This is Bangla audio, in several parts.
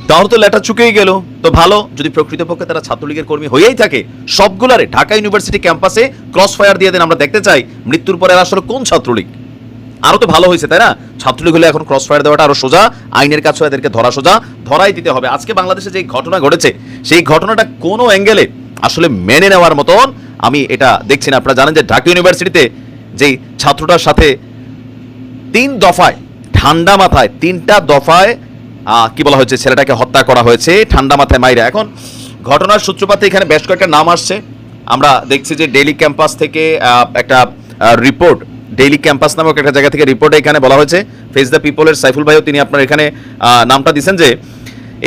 তাহলে তো লেটা চুকেই গেল। তো ভালো, যদি প্রকৃতপক্ষে তারা ছাত্রলীগের কর্মী হয়েই থাকে, সবগুলারে ঢাকা ইউনিভার্সিটি ক্যাম্পাসে ক্রস ফায়ার দিয়ে দেন। আমরা দেখতে চাই মৃত্যুর পরে আসলে কোন ছাত্রলীগ। আরো তো ভালো হয়েছে, তাই না? ছাত্রলীগ হলে এখন ক্রস ফায়ার দেওয়াটা আরো সোজা, আইনের কাছে এদেরকে ধরা সোজা, ধরাই দিতে হবে। আজকে বাংলাদেশে যে ঘটনা ঘটেছে, সেই ঘটনাটা কোনো অ্যাঙ্গেলে আসলে মেনে নেওয়ার মতন আমি এটা দেখছি না। আপনারা জানেন যে ঢাকা ইউনিভার্সিটিতে যেই ছাত্রটার সাথে 3 দফায় ঠান্ডা মাথায় 3টা দফায় কি বলা হয়েছে, ছেলেটাকে হত্যা করা হয়েছে ঠান্ডা মাথায় মাইরা। এখন ঘটনার সূত্রপাতে এখানে বেশ কয়েকটা নাম আসছে। আমরা দেখছি যে ডেইলি ক্যাম্পাস থেকে একটা রিপোর্ট, ডেইলি ক্যাম্পাস নামক একটা জায়গা থেকে রিপোর্টে এখানে বলা হয়েছে, ফেস দ্য পিপলের সাইফুল ভাইও তিনি আপনার এখানে নামটা দিচ্ছেন যে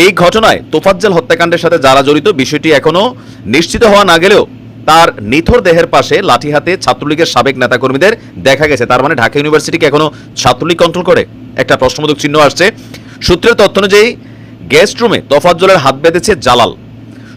এই ঘটনায় তোফাজ্জল হত্যাকাণ্ডের সাথে যারা জড়িত বিষয়টি এখনো নিশ্চিত হওয়া না গেলেও তার নিথর দেহের পাশে লাঠি হাতে ছাত্রলীগের সাবেক নেতাকর্মীদের দেখা গেছে। তার মানে ঢাকা ইউনিভার্সিটিকে এখনো ছাত্রলীগ কন্ট্রোল করে? একটা প্রশ্নবোধক চিহ্ন আসছে। সূত্রের তথ্য অনুযায়ী গেস্ট রুমে তোফাজ্জলের হাত বেঁধেছে জালাল।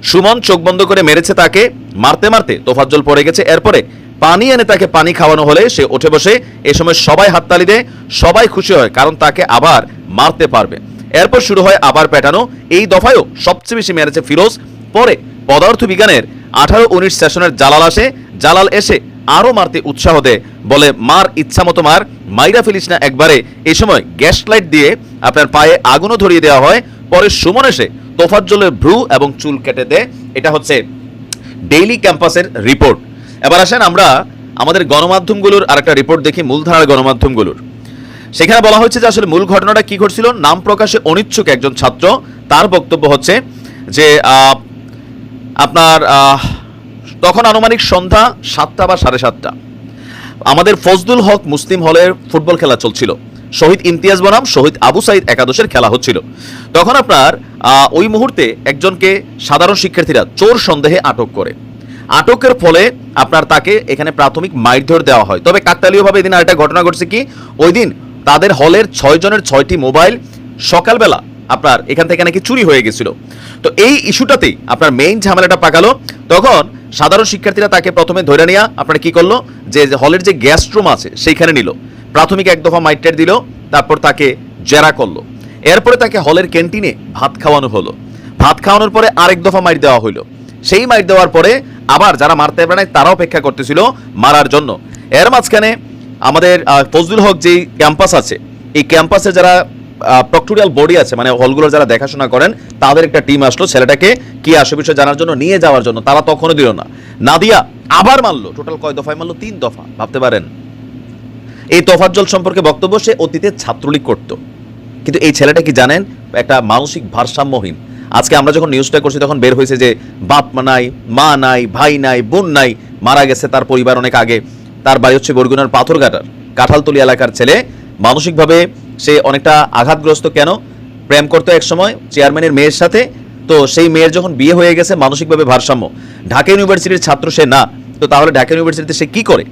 সুমন চোখ বন্ধ করে মেরেছে তাকে, মারতে মারতে তোফাজ্জল পড়ে গেছে। এরপরে পানি এনে তাকে পানি খাওয়ানো হলে সে উঠে বসে। এ সময় সবাই হাততালি দেয়, সবাই খুশি হয়, কারণ তাকে আবার মারতে পারবে। এরপর শুরু হয় আবার পেটানো। এই দফায়ও সবচেয়ে বেশি মেরেছে ফিরোজ। পরে পদার্থ বিজ্ঞানের 18-19 সেশনের জালাল আসে। জালাল এসে আরো মারতে উৎসাহ দেয়, বলে মার, ইচ্ছা মতো মার, মাইরা ফেলিস না একবারে। এই সময় গ্যাস লাইট দিয়ে আপনার পায়ে আগুনও ধরিয়ে দেওয়া হয়। পরে সুমন এসে তোফাজ্জলের ভ্রু এবং চুল কেটে দেয়। এটা হচ্ছে ডেইলি ক্যাম্পাসের রিপোর্ট। এবার আসেন আমরা আমাদের গণমাধ্যমগুলোর আরেকটা রিপোর্ট দেখি, মূলধারার গণমাধ্যমগুলোর। সেখানে বলা হয়েছে যে আসলে মূল ঘটনাটা কি ঘটছিল। নাম প্রকাশে অনিচ্ছুক একজন ছাত্র, তার বক্তব্য হচ্ছে যে আপনার তখন আনুমানিক সন্ধ্যা 7টা বা 7:30 আমাদের ফজলুল হক মুসলিম হলের ফুটবল খেলা চলছিল। শহীদ ইমতিয়াজ বনাম শহীদ আবু সাইদ একাদশের খেলা হচ্ছিল। তখন আপনার ওই মুহূর্তে একজনকে সাধারণ শিক্ষার্থীরা চোর সন্দেহে আটক করে। আটকের ফলে আপনার তাকে এখানে প্রাথমিক মারধর দেওয়া হয়। তবে কাকতালীয়ভাবে এদিন আরেকটা ঘটনা ঘটছে কি, ওই দিন তাদের হলের 6 জনের 6টি মোবাইল সকালবেলা আপনার এখান থেকে নাকি চুরি হয়ে গেছিল। তো এই ইস্যুটাতেই আপনার মেইন ঝামেলাটা পাকালো। তখন সাধারণ শিক্ষার্থীরা তাকে প্রথমে ধরে নিয়ে আপনার কি করলো, যে হলের যে গেস্ট রুম আছে সেইখানে নিল। প্রাথমিক এক দফা মাইটের দিল, তারপর তাকে জেরা করলো। এরপরে তাকে হলের ক্যান্টিনে ভাত খাওয়ানো হলো। ভাত খাওয়ানোর পরে আরেক দফা মাইট দেওয়া হইলো। সেই মাইট দেওয়ার পরে আবার যারা মারতে পারে তারা অপেক্ষা করতেছিল মারার জন্য। এর মাঝখানে আমাদের ফজলুল হক যেই ক্যাম্পাস আছে, এই ক্যাম্পাসে যারা প্রক্টোরিয়াল বডি আছে, মানে হলগুলোর যারা দেখাশোনা করেন, তাদের একটা টিম আসলো ছেলেটাকে কি আসে বিষয় জানার জন্য, নিয়ে যাওয়ার জন্য। তারা তখনও দিল না দিয়া আবার মারলো। টোটাল কয় দফায় মারলো? 3 দফা। ভাবতে পারেন। এই তোফাজ্জল সম্পর্কে বক্তব্য, সে অতীতে ছাত্রলীগ করত। কিন্তু এই ছেলেটা কি জানেন, একটা মানসিক ভারসাম্যহীন। আজকে আমরা যখন নিউজটা করছি তখন বের হয়েছে যে বাপ নাই, মা নাই, ভাই নাই, বোন নাই, মারা গেছে তার পরিবার অনেক আগে। তার বাড়ি হচ্ছে বরগুনার পাথরঘাটার কাঁঠালতলি এলাকার ছেলে। মানসিকভাবে সে অনেকটা আঘাতগ্রস্ত। কেন? প্রেম করতো এক সময় চেয়ারম্যানের মেয়ের সাথে। তো সেই মেয়ের যখন বিয়ে হয়ে গেছে, মানসিকভাবে ভারসাম্য। ঢাকা ইউনিভার্সিটির ছাত্র সে না, তো তাহলে ঢাকা ইউনিভার্সিটিতে সে কি করে?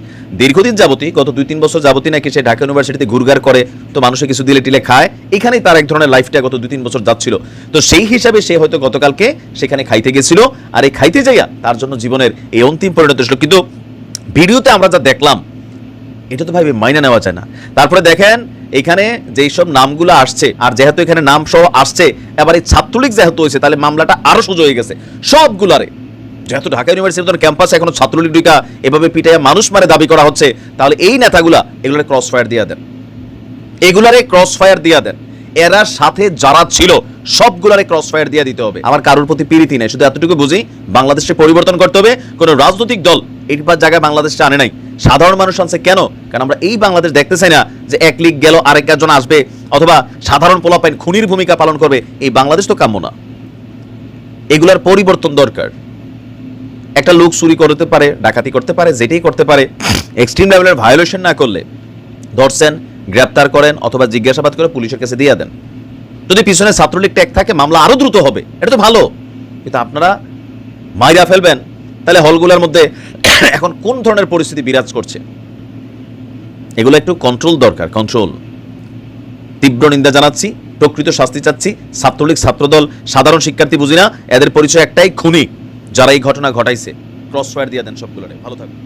দীর্ঘদিন যাবতই, গত 2-3 বছর যাবতই নাকি সে ঢাকা ইউনিভার্সিটিতে ঘুরঘার করে, তো মানুষে কিছু দিলে টিলে খায়। এখানেই তার এক ধরনের লাইফটা গত 2-3 বছর যাচ্ছিল। তো সেই হিসাবে সে হয়তো গতকালকে সেখানে খাইতে গেছিল, আর এই খাইতে যাইয়া তার জন্য জীবনের এই অন্তিম পরিণতি ছিল। কিন্তু ভিডিওতে আমরা যা দেখলাম, এটা তো ভাবে মাইনা নেওয়া যায় না। তারপরে দেখেন এখানে যেই সব নামগুলো আসছে, আর যেহেতু এখানে নাম সহ আসছে, এবার এই ছাত্রলীগ যেহেতু হয়েছে, তাহলে মামলাটা আরো সোজা হয়ে গেছে সবগুলারে। যেহেতু ঢাকা ইউনিভার্সিটির ক্যাম্পাসে এখনো ছাত্রলীগ ঢুকা এভাবে পিটাইয়া মানুষ মারে দাবি করা হচ্ছে, তাহলে এই নেতাগুলা এগুলোরে ক্রস ফায়ার দিয়ে দেন, এগুলারে ক্রস ফায়ার দিয়ে দেন। এরা সাথে যারা ছিল সবগুলারে ক্রস ফায়ার দিয়ে দিতে হবে। আমার কারোর প্রতি প্রীতি নেই, শুধু এতটুকু বুঝি, বাংলাদেশে পরিবর্তন করতে হবে। কোনো রাজনৈতিক দল এই জায়গায় বাংলাদেশটা আনে নাই, সাধারণ মানুষ আনছে। কেন? কারণ আমরা এই বাংলাদেশ দেখতে চাই না যে এক লীগ গেল আরেক একজন আসবে, অথবা সাধারণ পোলাপাইন খুনির ভূমিকা পালন করবে। এই বাংলাদেশ তো কাম্য না। এগুলার পরিবর্তন দরকার। একটা লোক চুরি করতে পারে, ডাকাতি করতে পারে, যেটাই করতে পারে, এক্সট্রিম লেভেলের ভায়োলেশন না করলে ধরছেন, গ্রেপ্তার করেন, অথবা জিজ্ঞাসাবাদ করে পুলিশের কাছে দিয়ে দেন। যদি পিছনে ছাত্রলীগ ট্যাগ থাকে, মামলা আরো দ্রুত হবে। এটা তো ভালো। কিন্তু আপনারা মাইরা ফেলবেন, তাহলে হলগুলোর মধ্যে এখন কোন ধরনের পরিস্থিতি বিরাজ করছে? এগুলো একটু কন্ট্রোল দরকার, কন্ট্রোল। তীব্র নিন্দা জানাচ্ছি, প্রকৃত শাস্তি চাচ্ছি। ছাত্রলীগ, ছাত্রদল, সাধারণ শিক্ষার্থী বুঝি না, এদের পরিচয় একটাই, খুনি। যারা এই ঘটনা ঘটাইছে ক্রস ফায়ার দিয়ে দেন সবগুলোরে। ভালো থাকবে।